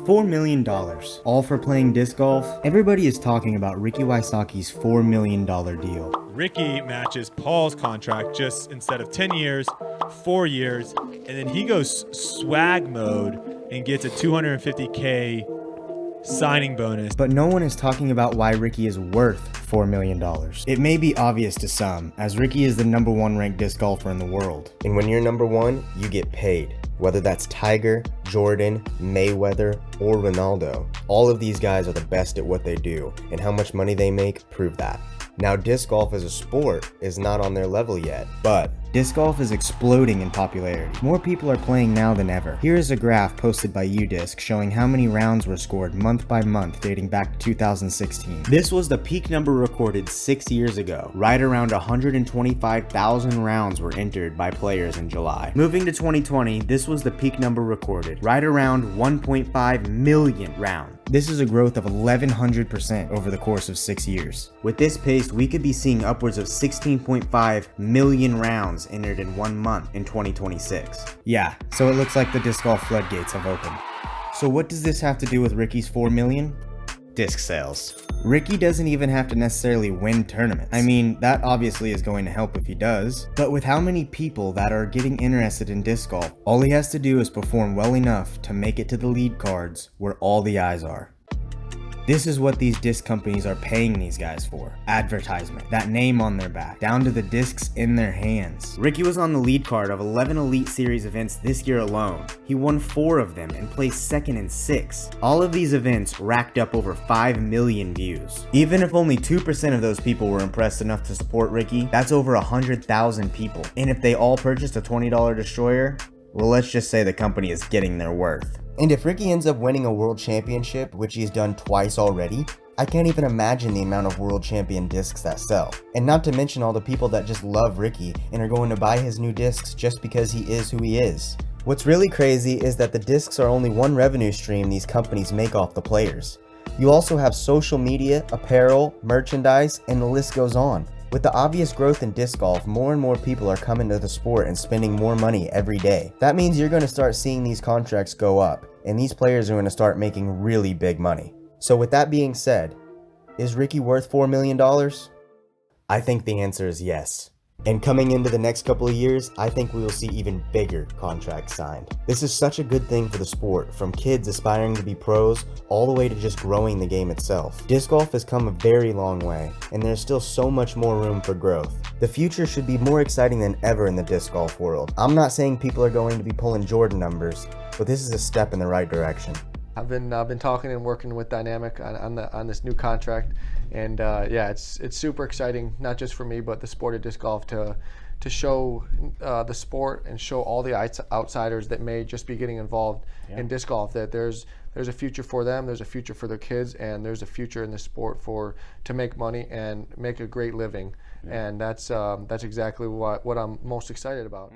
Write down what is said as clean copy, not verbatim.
$4 million, all for playing disc golf? Everybody is talking about Ricky Wysocki's $4 million deal. Ricky matches Paul's contract, just instead of 10 years, 4 years, and then he goes swag mode and gets a $250K signing bonus. But no one is talking about why Ricky is worth $4 million. It may be obvious to some, as Ricky is the #1 ranked disc golfer in the world. And when you're #1, you get paid. Whether that's Tiger, Jordan, Mayweather, or Ronaldo. All of these guys are the best at what they do, and how much money they make prove that. Now, disc golf as a sport is not on their level yet, but disc golf is exploding in popularity. More people are playing now than ever. Here is a graph posted by UDisc showing how many rounds were scored month by month dating back to 2016. This was the peak number recorded 6 years ago. Right around 125,000 rounds were entered by players in July. Moving to 2020, this was the peak number recorded. Right around 1.5 million rounds. This is a growth of 1,100% over the course of 6 years. With this pace, we could be seeing upwards of 16.5 million rounds entered in 1 month in 2026. Yeah, so it looks like the disc golf floodgates have opened. So what does this have to do with Ricky's $4 million? Disc sales. Ricky doesn't even have to necessarily win tournaments. I mean, that obviously is going to help if he does, but with how many people that are getting interested in disc golf, all he has to do is perform well enough to make it to the lead cards where all the eyes are. This is what these disc companies are paying these guys for. Advertisement, that name on their back, down to the discs in their hands. Ricky was on the lead card of 11 Elite Series events this year alone. He won 4 of them and placed second in 6. All of these events racked up over 5 million views. Even if only 2% of those people were impressed enough to support Ricky, that's over 100,000 people. And if they all purchased a $20 destroyer, well, let's just say the company is getting their worth. And if Ricky ends up winning a world championship, which he's done twice already, I can't even imagine the amount of world champion discs that sell. And not to mention all the people that just love Ricky and are going to buy his new discs just because he is who he is. What's really crazy is that the discs are only one revenue stream these companies make off the players. You also have social media, apparel, merchandise, and the list goes on. With the obvious growth in disc golf, more and more people are coming to the sport and spending more money every day. That means you're going to start seeing these contracts go up, and these players are going to start making really big money. So with that being said, is Ricky worth $4 million? I think the answer is yes. And coming into the next couple of years, I think we will see even bigger contracts signed. This is such a good thing for the sport, from kids aspiring to be pros all the way to just growing the game itself. Disc golf has come a very long way, and there's still so much more room for growth. The future should be more exciting than ever in the disc golf world. I'm not saying people are going to be pulling Jordan numbers, but this is a step in the right direction. I've been talking and working with Dynamic on this new contract, and yeah, it's super exciting, not just for me, but the sport of disc golf to show the sport and show all the outsiders that may just be getting involved in disc golf that there's a future for them, there's a future for their kids, and there's a future in this sport to make money and make a great living, and that's exactly what I'm most excited about.